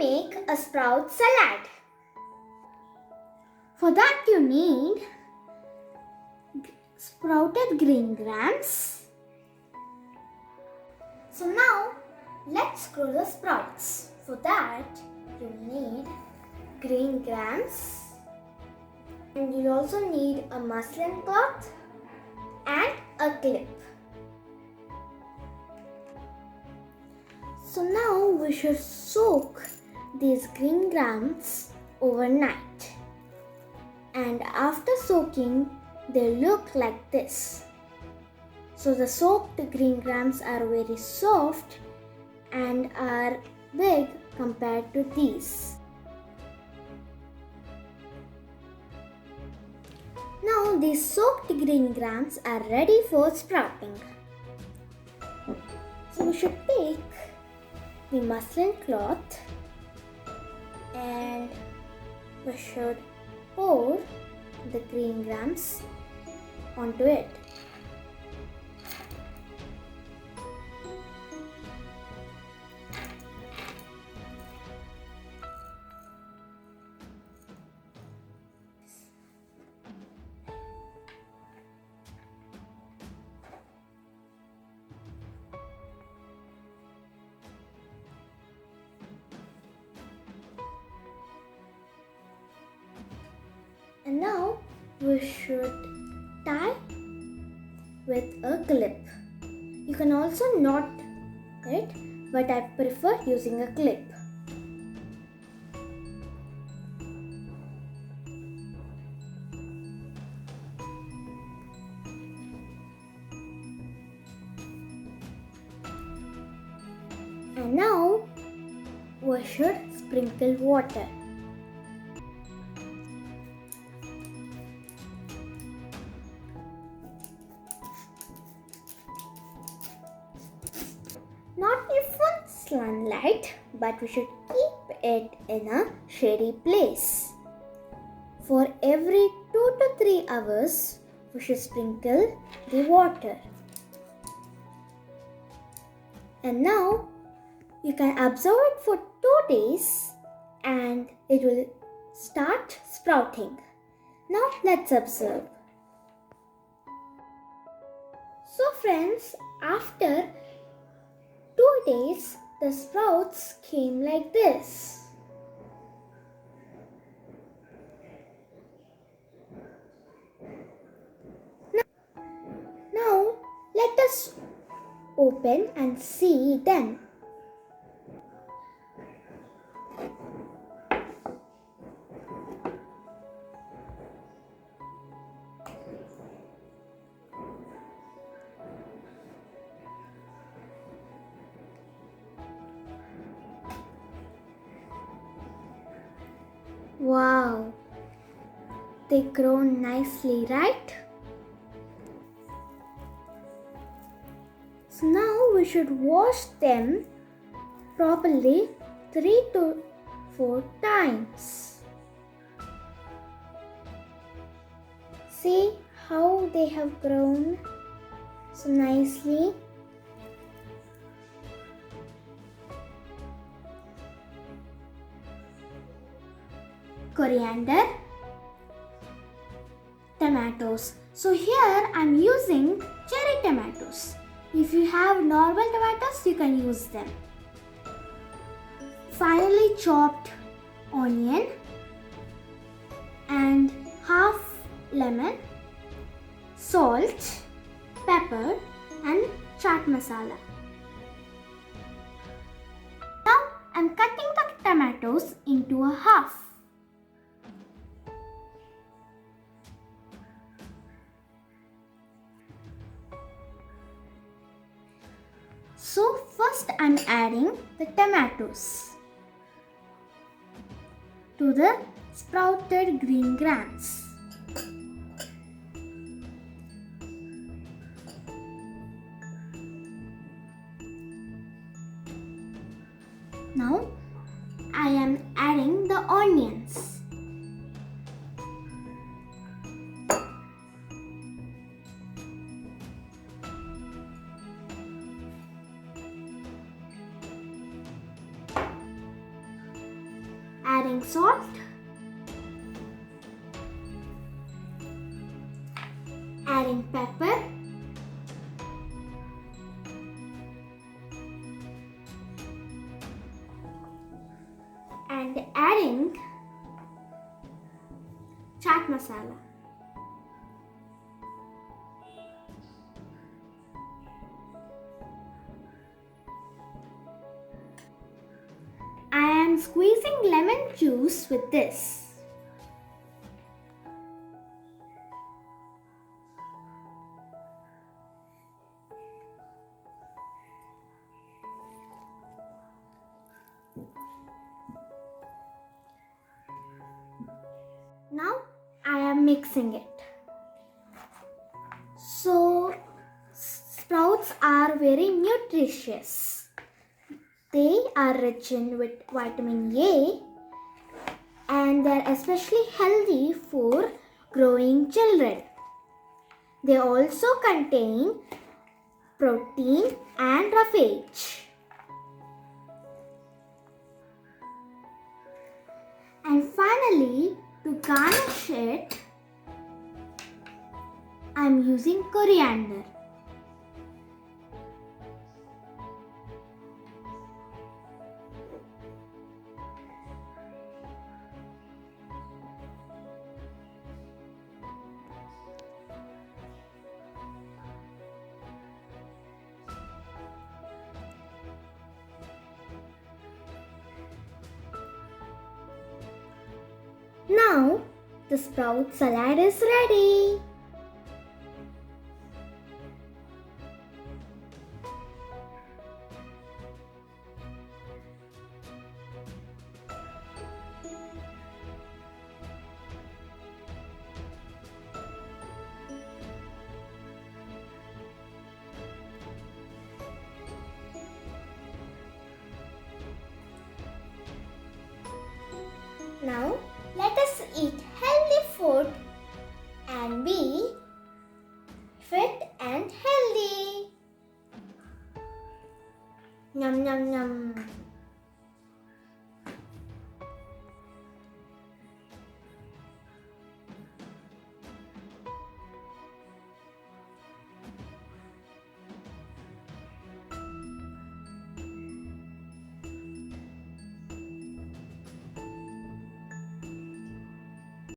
make a sprout salad. For that you need sprouted green grams. So now let's grow the sprouts. For that you need green grams, and you also need a muslin cloth and a clip. So now we should soak these green grams overnight, and after soaking they look like this. So the soaked green grams are very soft and are big compared to these. Now these soaked green grams are ready for sprouting. So we should take the muslin cloth and we should pour the green grams onto it. And now we should tie with a clip. You can also knot it, but I prefer using a clip. And now we should sprinkle water. Not in full sunlight, but we should keep it in a shady place. For every 2 to 3 hours, we should sprinkle the water. And now you can observe it for 2 days and it will start sprouting. Now let's observe. So friends, after 2 days, the sprouts came like this. Now let us open and see them. Wow, they grow nicely, right? So now we should wash them properly 3 to 4 times. See how they have grown so nicely. Coriander, tomatoes. So here I am using cherry tomatoes. If you have normal tomatoes, you can use them. Finely chopped onion and half lemon, salt, pepper and chaat masala. Now I am cutting the tomatoes into a half. So first I am adding the tomatoes to the sprouted green grams. Now I am adding the onions. adding salt, adding pepper, and adding chaat masala. I am squeezing lemon juice with this. Now I am mixing it. So sprouts are very nutritious. They are rich in with vitamin A and they are especially healthy for growing children. They also contain protein and roughage. And finally, to garnish it, I am using coriander. Now, the sprout salad is ready. Now,